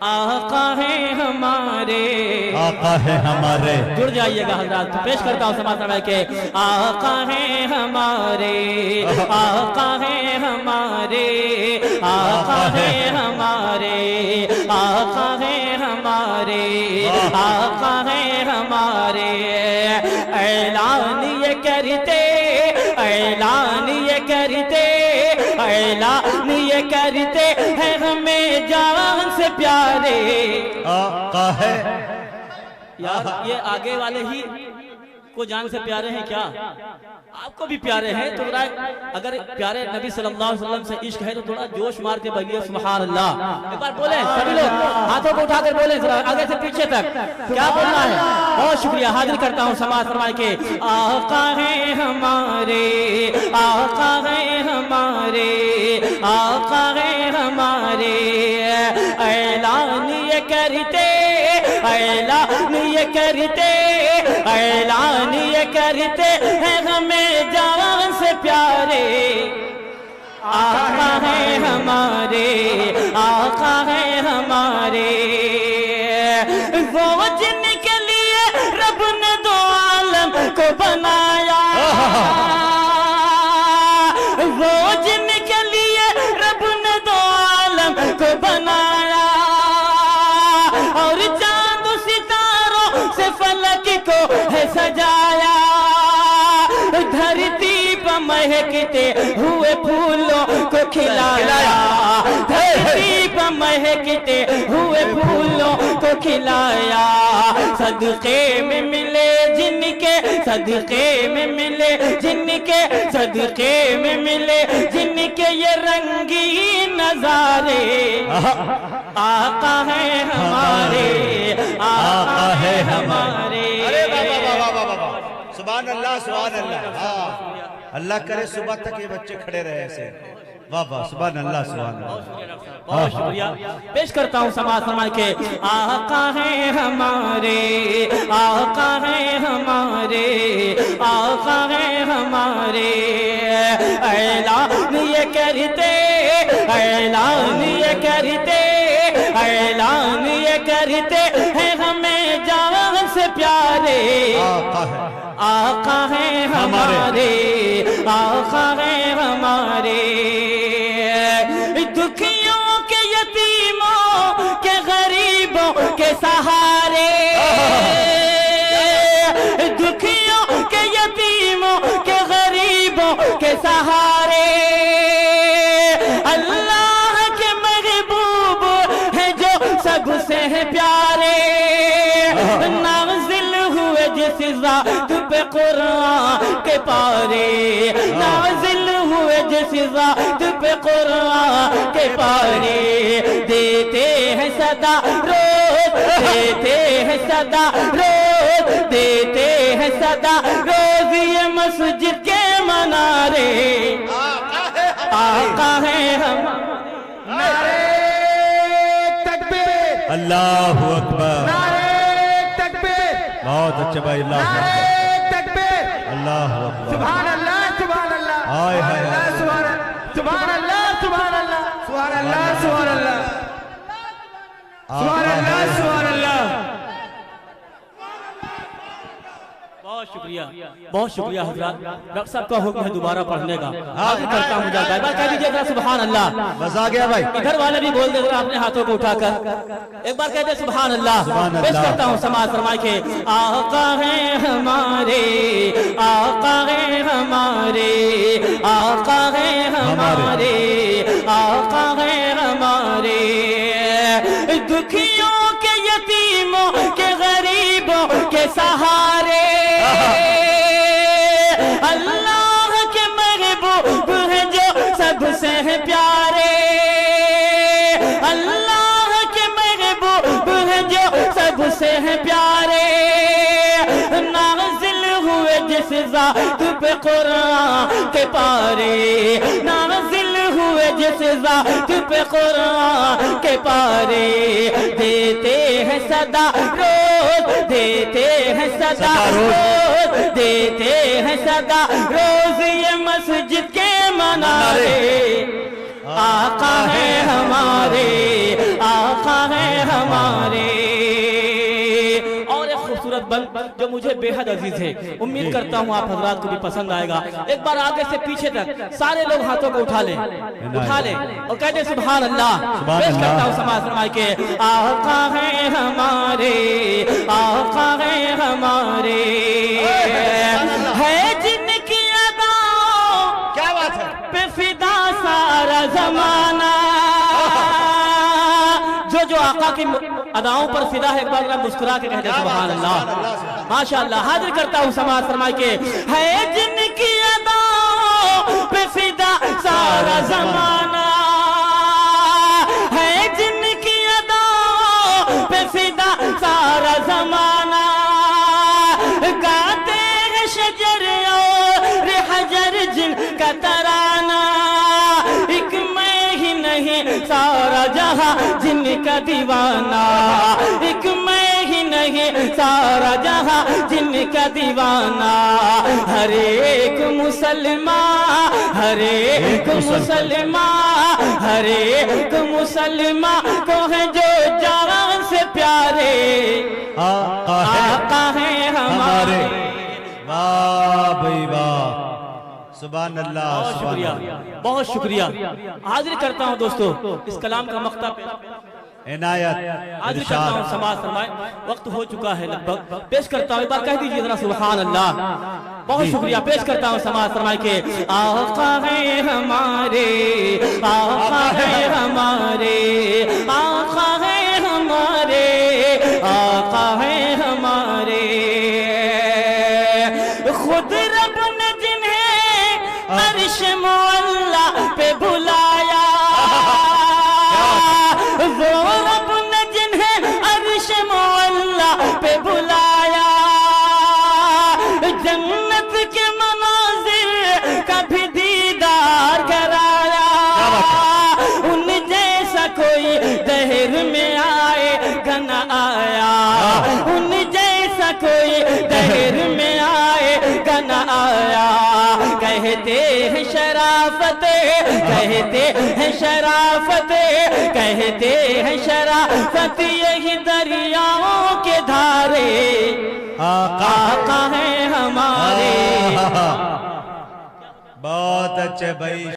आका है हमारे, आका है हमारे। जुड़ जाइएगा हजरात। पेश करता हूँ समाज समय के। आका है हमारे, आका है हमारे, आका है हमारे, आका है हमारे, आका है हमारे। ऐलान ये करते, ऐलान ये करते, ऐलान ये करते हैं हमें जान से प्यारे। आका है यार ये आगे वाले ही को जान से प्यारे हैं क्या? आपको भी प्यारे हैं तो थोड़ा, अगर प्यारे नबी सल्लल्लाहु अलैहि वसल्लम से इश्क है तो थोड़ा जोश मार के बोलिए सुभान अल्लाह। एक बार बोले सभी लोग, हाथों को उठाकर बोले आगे से पीछे तक, क्या बोलना है? बहुत शुक्रिया। हाजिर करता हूँ समाज फरमाए के। आका है हमारे, आका है हमारे, आका है हमारे। ऐलान ये करते, ऐलान ये करते, ऐलान ये करते हैं हमें जान से प्यारे। आका है हमारे, आका है हमारे। वो जिनके लिए रब ने दो आलम को बनाया, वो जिनके लिए रब ने दो आलम को बनाया, और चांद सितारों से फलक को है सजाया। धरती पर महकते हुए फूलों को खिलाया, धरती पर महकते हुए फूलों को खिलाया। सदके में मिले जिनके, सदके में मिले जिनके, सदके में मिले जिनके ये रंगीन नजारे। आका है हमारे, आका है हमारे। अरे सुभान अल्लाह, सुभान अल्लाह। हाँ, अल्लाह करे सुबह तक ये बच्चे खड़े रहे ऐसे। वाह वाह, सुभान अल्लाह, सुभान अल्लाह। बहुत शुक्रिया। पेश करता हूँ समाज फरमाए के। आका है हमारे, आका है हमारे, आका है हमारे। ऐलान ये करते, ऐलान ये करते, ऐलान ये करते हैं हमें जान से प्यारे। आका है, आका है हमारे, आका है हमारे। दुखियों के, यतीमों के, गरीबों के सहारे, दुखियों के, यतीमों के, गरीबों के सहारे। अल्लाह के महबूब है जो सबसे है प्यारे। नाज़िल हुए जिस ज़ात पे कुरान के पारे, नाज़िल हुए जिस ज़ात पे कुरान के पारे। देते हैं सदा रोज, देते हैं सदा रोज, देते हैं सदा रोज ये मस्जिद के मनारे। आका है हम। नारे तकबीर, अल्लाहु अकबर। नारे तकबीर, बहुत अच्छे भाई, अल्लाह नारे तकबीर। अल्लाहु अकबर। सुभान अल्लाह, सुभान अल्लाह, हाय हाय हाय। सुभान अल्लाह, सुभान अल्लाह, सुभान अल्लाह, सुभान अल्लाह, सुभान अल्लाह, सुभान अल्लाह, सुभान अल्लाह। बहुत शुक्रिया, बहुत शुक्रिया हजरात। डॉक्टर साहब का हुक्म है दोबारा पढ़ने का। आगे करता हूँ, एक बार कह दीजिए सुभान अल्लाह। मजा आ गया भाई। इधर वाले भी बोल दे अपने हाथों को उठाकर, एक बार कह दे सुभान अल्लाह। पेश करता हूँ समाज फरमाए के। आका है हमारे, आका है हमारे, आका है हमारे, आका है हमारे। दुखियों के, यतीमों के, गरीबों के सहारे। अल्लाह के महबूब है जो सबसे है प्यारे। अल्लाह के महबूब है जो सबसे है प्यारे। नाज़िल हुए जिस ज़ात पे कुरान के पारे, नाज़िल हुए जिस ज़ात पे कुरान के पारे। देते हैं सदा रोज, देते हैं सदा रोज, देते हैं सदा रोज ये मस्जिद के मनारे। आका है हमारे, आका है हमारे। और एक खूबसूरत बंद जो मुझे बेहद अजीज है, उम्मीद करता हूँ आप हजरात को भी पसंद आएगा। एक बार आगे से पीछे तक सारे लोग हाथों को उठा लें और कहते सुभान अल्लाह। पेश करता हूँ समाज फरमाए के आका है हमारे, आका है हमारे, है जिनकी अदा क्या बात है, पे फिदा सारा जमाना। जो आका की अदाओं पर फिदा है, एक बार मुस्कुरा के कहते सुभान अल्लाह, माशाअल्लाह। हाजिर करता हूँ समाज फरमाए के है जिनकी अदाओं पे फिदा सारा जमाना, है जिनकी अदाओं पे फिदा सारा जमाना। गाते हैं शजर और हजर जिनका तराना, एक मैं ही नहीं सारा जहां जिनका दीवाना, एक मैं ही नहीं सारा जहां जिनका दीवाना। हर एक मुसलमान, हर एक मुसलमान, हर एक मुसलमान को है जो जान से प्यारे, आका है हमारे। वाह भाई वाह, सुभान अल्लाह। बहुत शुक्रिया, बहुत शुक्रिया। हाजिर करता हूँ दोस्तों इस कलाम का मक्ता इनायत हाजिर करता हूँ समाज फरमाए। वक्त हो चुका है लगभग, पेश करता हूँ, एक बार कह दीजिए जरा सुभान अल्लाह। बहुत शुक्रिया। पेश करता हूँ समाज फरमाए के आका है हमारे, आका है हमारे, आका है हमारे, आका है हमारे। खुद रब ने जिन्हें अर्श मुअल्ला पे बुलाया, वो रब ने जिन्हें अर्श मुअल्ला पे बुलाया, जन्नत के मनाजिर का भी दीदार कराया। उन जैसा कोई दहर में आए गना आया, उन जैसा कोई दहर में आए गना आया। कहते हैं शराफत, कहते हैं शराफत, कहते हैं शराफत यही दरियाओं के धारे, आका है हमारे। बहुत अच्छे भाई।